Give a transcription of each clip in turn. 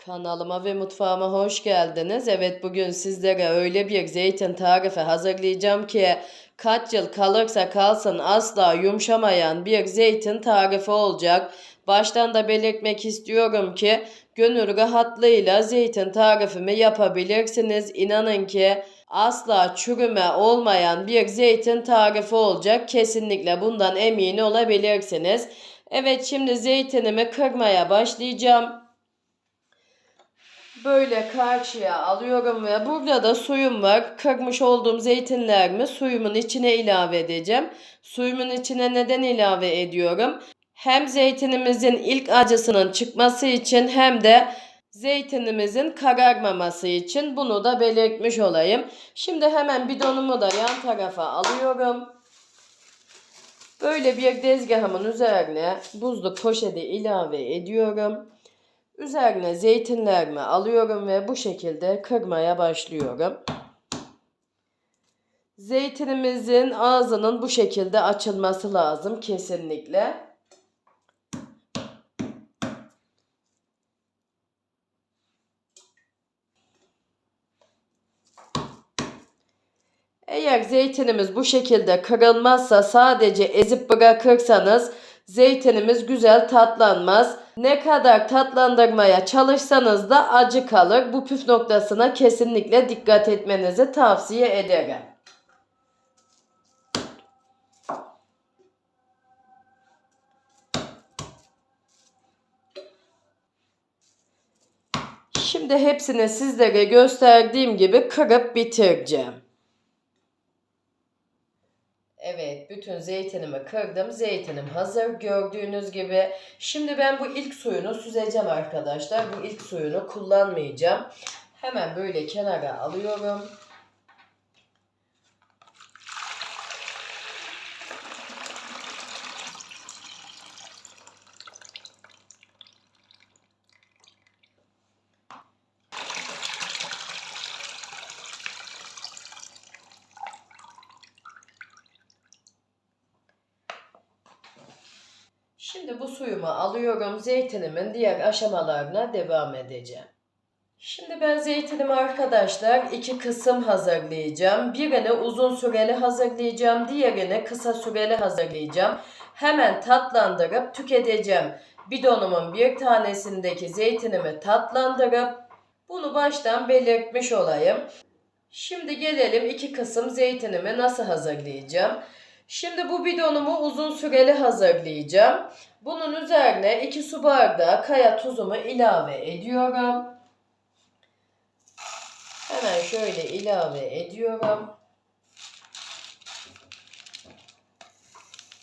Kanalıma ve mutfağıma hoş geldiniz. Evet, bugün sizlere öyle bir zeytin tarifi hazırlayacağım ki kaç yıl kalırsa kalsın asla yumuşamayan bir zeytin tarifi olacak. Baştan da belirtmek istiyorum ki gönül rahatlığıyla zeytin tarifimi yapabilirsiniz. İnanın ki asla çürüme olmayan bir zeytin tarifi olacak. Kesinlikle bundan emin olabilirsiniz. Evet, şimdi zeytinimi kırmaya başlayacağım. Böyle karşıya alıyorum ve burada da suyum var. Kırmış olduğum zeytinlerimi suyumun içine ilave edeceğim. Suyumun içine neden ilave ediyorum? Hem zeytinimizin ilk acısının çıkması için hem de zeytinimizin kararmaması için bunu da belirtmiş olayım. Şimdi hemen bidonumu da yan tarafa alıyorum. Böyle bir tezgahımın üzerine buzluk poşeti ilave ediyorum. Üzerine zeytinlerimi alıyorum ve bu şekilde kırmaya başlıyorum. Zeytinimizin ağzının bu şekilde açılması lazım kesinlikle. Eğer zeytinimiz bu şekilde kırılmazsa sadece ezip bırakırsanız zeytinimiz güzel tatlanmaz. Ne kadar tatlandırmaya çalışsanız da acı kalır. Bu püf noktasına kesinlikle dikkat etmenizi tavsiye ederim. Şimdi hepsini sizlere gösterdiğim gibi kırıp bitireceğim. Evet, bütün zeytinimi kırdım. Zeytinim hazır gördüğünüz gibi. Şimdi ben bu ilk suyunu süzeceğim arkadaşlar. Bu ilk suyunu kullanmayacağım. Hemen böyle kenara alıyorum. Şimdi bu suyumu alıyorum. Zeytinimin diğer aşamalarına devam edeceğim. Şimdi ben zeytinimi arkadaşlar iki kısım hazırlayacağım. Birini uzun süreli hazırlayacağım. Diğerini kısa süreli hazırlayacağım. Hemen tatlandırıp tüketeceğim. Bidonumun bir tanesindeki zeytinimi tatlandırıp bunu baştan belirtmiş olayım. Şimdi gelelim iki kısım zeytinimi nasıl hazırlayacağım. Şimdi bu bidonumu uzun süreli hazırlayacağım. Bunun üzerine 2 su bardağı kaya tuzumu ilave ediyorum. Hemen şöyle ilave ediyorum.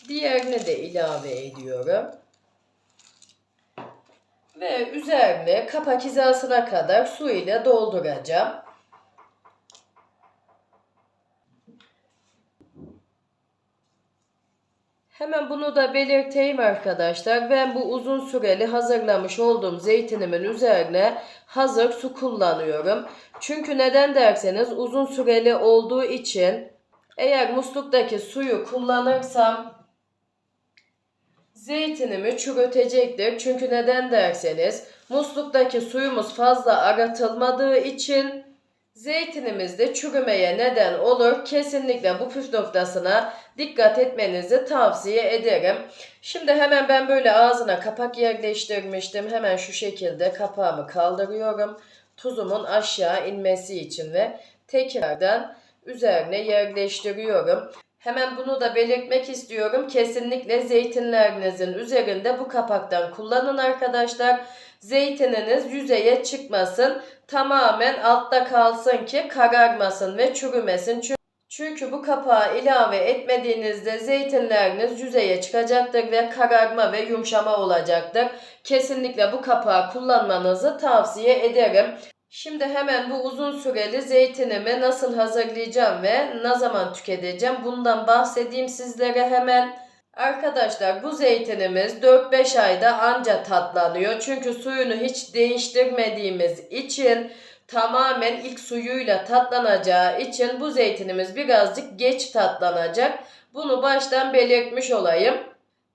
Diğerini de ilave ediyorum. Ve üzerine kapak hizasına kadar su ile dolduracağım. Hemen bunu da belirteyim arkadaşlar. Ben bu uzun süreli hazırlamış olduğum zeytinimin üzerine hazır su kullanıyorum. Çünkü neden derseniz uzun süreli olduğu için eğer musluktaki suyu kullanırsam zeytinimi çürütecektir. Çünkü neden derseniz musluktaki suyumuz fazla aratılmadığı için zeytinimizde çürümeye neden olur. Kesinlikle bu püf noktasına dikkat etmenizi tavsiye ederim. Şimdi hemen ben böyle ağzına kapak yerleştirmiştim. Hemen şu şekilde kapağımı kaldırıyorum. Tuzumun aşağı inmesi için ve tekrardan üzerine yerleştiriyorum. Hemen bunu da belirtmek istiyorum. Kesinlikle zeytinlerinizin üzerinde bu kapaktan kullanın arkadaşlar. Zeytininiz yüzeye çıkmasın. Tamamen altta kalsın ki kararmasın ve çürümesin. Çünkü bu kapağı ilave etmediğinizde zeytinleriniz yüzeye çıkacaktır ve kararma ve yumuşama olacaktır. Kesinlikle bu kapağı kullanmanızı tavsiye ederim. Şimdi hemen bu uzun süreli zeytinimi nasıl hazırlayacağım ve ne zaman tüketeceğim bundan bahsedeyim sizlere hemen. Arkadaşlar bu zeytinimiz 4-5 ayda anca tatlanıyor. Çünkü suyunu hiç değiştirmediğimiz için tamamen ilk suyuyla tatlanacağı için bu zeytinimiz birazcık geç tatlanacak. Bunu baştan belirtmiş olayım.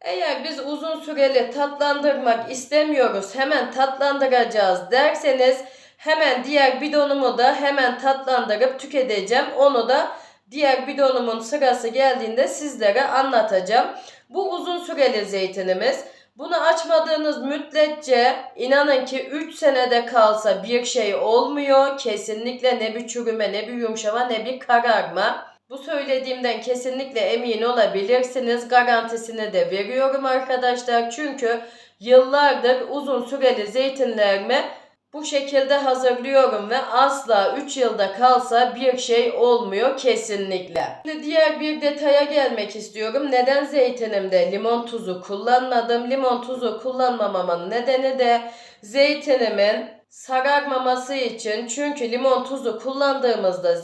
Eğer biz uzun süreli tatlandırmak istemiyoruz, hemen tatlandıracağız derseniz hemen diğer bidonumu da hemen tatlandırıp tüketeceğim. Onu da diğer bidonumun sırası geldiğinde sizlere anlatacağım. Bu uzun süreli zeytinimiz. Bunu açmadığınız müddetçe inanın ki 3 senede kalsa bir şey olmuyor. Kesinlikle ne bir çürüme, ne bir yumuşama, ne bir kararma. Bu söylediğimden kesinlikle emin olabilirsiniz. Garantisini de veriyorum arkadaşlar. Çünkü yıllardır uzun süreli zeytinlerimi bu şekilde hazırlıyorum ve asla 3 yılda kalsa bir şey olmuyor kesinlikle. Şimdi diğer bir detaya gelmek istiyorum. Neden zeytinimde limon tuzu kullanmadım? Limon tuzu kullanmamamın nedeni de zeytinimin sararmaması için. Çünkü limon tuzu kullandığımızda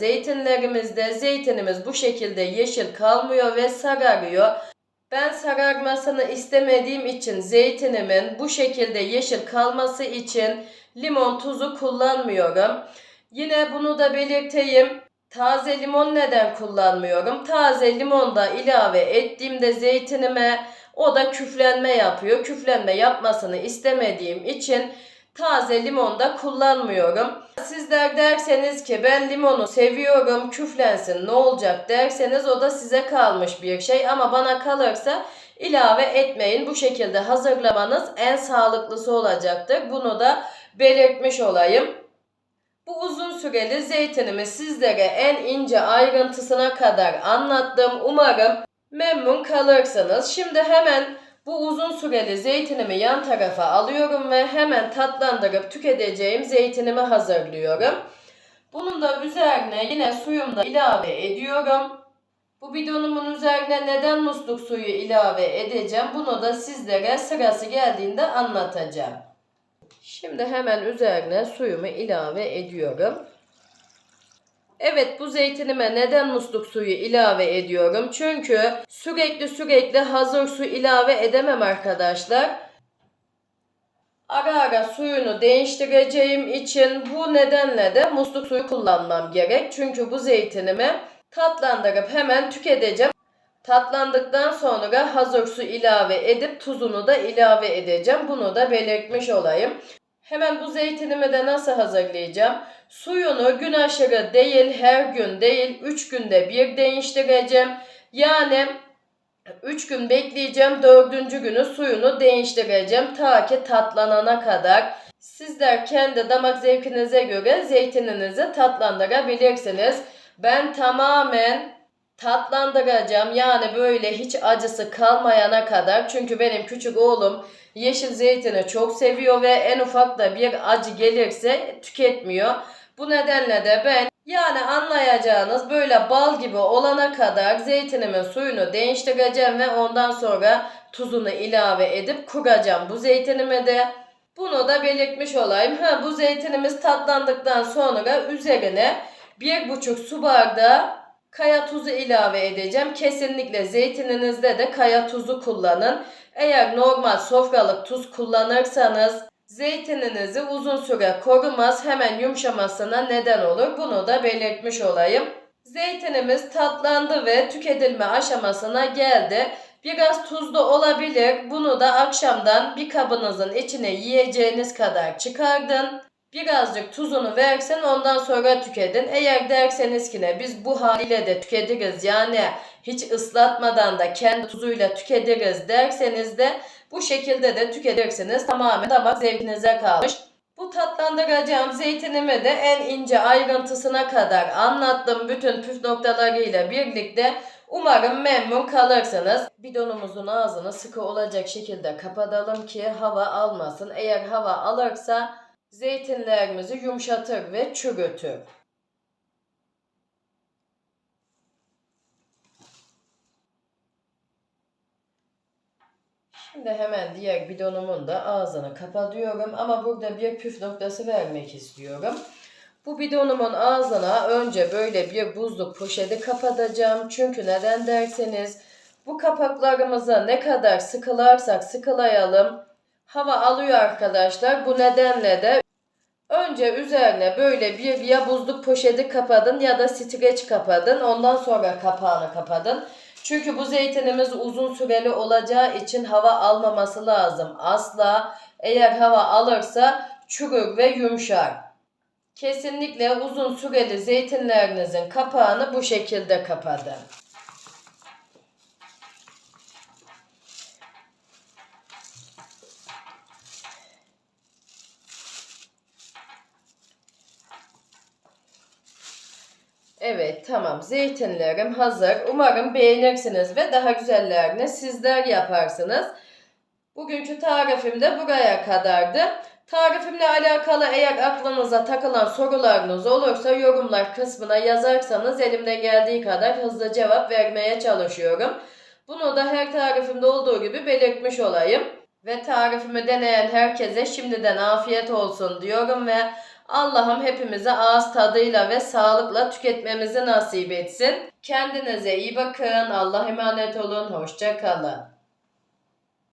zeytinimiz bu şekilde yeşil kalmıyor ve sararıyor. Ben sararmasını istemediğim için zeytinimin bu şekilde yeşil kalması için limon tuzu kullanmıyorum. Yine bunu da belirteyim. Taze limon neden kullanmıyorum? Taze limon da ilave ettiğimde zeytinime o da küflenme yapıyor. Küflenme yapmasını istemediğim için taze limon da kullanmıyorum. Sizler derseniz ki ben limonu seviyorum, küflensin ne olacak derseniz o da size kalmış bir şey. Ama bana kalırsa ilave etmeyin. Bu şekilde hazırlamanız en sağlıklısı olacaktır. Bunu da belirtmiş olayım. Bu uzun süreli zeytinimi sizlere en ince ayrıntısına kadar anlattım. Umarım memnun kalırsınız. Şimdi hemen bu uzun süreli zeytinimi yan tarafa alıyorum ve hemen tatlandırıp tüketeceğim zeytinimi hazırlıyorum. Bunun da üzerine yine suyumu da ilave ediyorum. Bu bidonumun üzerine neden musluk suyu ilave edeceğim? Bunu da sizlere sırası geldiğinde anlatacağım. Şimdi hemen üzerine suyumu ilave ediyorum. Evet, bu zeytinime neden musluk suyu ilave ediyorum? Çünkü sürekli hazır su ilave edemem arkadaşlar. Ara ara suyunu değiştireceğim için bu nedenle de musluk suyu kullanmam gerek. Çünkü bu zeytinimi tatlandırıp hemen tüketeceğim. Tatlandıktan sonra hazır su ilave edip tuzunu da ilave edeceğim. Bunu da belirtmiş olayım. Hemen bu zeytinimi de nasıl hazırlayacağım? Suyunu gün aşırı değil, her gün değil, 3 günde bir değiştireceğim. Yani 3 gün bekleyeceğim, 4. günü suyunu değiştireceğim ta ki tatlanana kadar. Sizler kendi damak zevkinize göre zeytininizi tatlandırabilirsiniz. Ben tamamen tatlandıracağım, yani böyle hiç acısı kalmayana kadar. Çünkü benim küçük oğlum yeşil zeytini çok seviyor ve en ufak da bir acı gelirse tüketmiyor. Bu nedenle de ben, yani anlayacağınız, böyle bal gibi olana kadar zeytinimin suyunu değiştireceğim ve ondan sonra tuzunu ilave edip kuracağım bu zeytinimi de. Bunu da belirtmiş olayım. Bu zeytinimiz tatlandıktan sonra üzerine 1,5 su bardağı kaya tuzu ilave edeceğim. Kesinlikle zeytininizde de kaya tuzu kullanın. Eğer normal sofralık tuz kullanırsanız zeytininizi uzun süre korumaz, hemen yumuşamasına neden olur. Bunu da belirtmiş olayım. Zeytinimiz tatlandı ve tüketilme aşamasına geldi. Biraz tuzlu olabilir. Bunu da akşamdan bir kabınızın içine yiyeceğiniz kadar çıkardın. Birazcık tuzunu versin, ondan sonra tüketin. Eğer derseniz ki ne, biz bu haliyle de tüketiriz, yani hiç ıslatmadan da kendi tuzuyla tüketiriz derseniz de bu şekilde de tüketirsiniz. Tamamen damak zevkinize kalmış. Bu tatlandıracağım zeytinimi de en ince ayrıntısına kadar anlattım. Bütün püf noktalarıyla birlikte. Umarım memnun kalırsınız. Bidonumuzun ağzını sıkı olacak şekilde kapatalım ki hava almasın. Eğer hava alırsa zeytinlerimizi yumuşatır ve çürütür. Şimdi hemen diğer bidonumun da ağzını kapatıyorum ama burada bir püf noktası vermek istiyorum. Bu bidonumun ağzına önce böyle bir buzluk poşeti kapatacağım. Çünkü neden derseniz bu kapaklarımıza ne kadar sıkılarsak sıkılayalım hava alıyor arkadaşlar. Bu nedenle de önce üzerine böyle bir ya buzluk poşeti kapatın ya da streç kapatın. Ondan sonra kapağını kapatın. Çünkü bu zeytinimiz uzun süreli olacağı için hava almaması lazım. Asla eğer hava alırsa çürür ve yumuşar. Kesinlikle uzun süreli zeytinlerinizin kapağını bu şekilde kapatın. Evet, tamam, zeytinlerim hazır. Umarım beğenirsiniz ve daha güzellerini sizler yaparsınız. Bugünkü tarifim de buraya kadardı. Tarifimle alakalı eğer aklınıza takılan sorularınız olursa yorumlar kısmına yazarsanız elimden geldiği kadar hızlı cevap vermeye çalışıyorum. Bunu da her tarifimde olduğu gibi belirtmiş olayım. Ve tarifimi deneyen herkese şimdiden afiyet olsun diyorum ve Allah'ım hepimize ağız tadıyla ve sağlıkla tüketmemizi nasip etsin. Kendinize iyi bakın. Allah'a emanet olun. Hoşça kalın.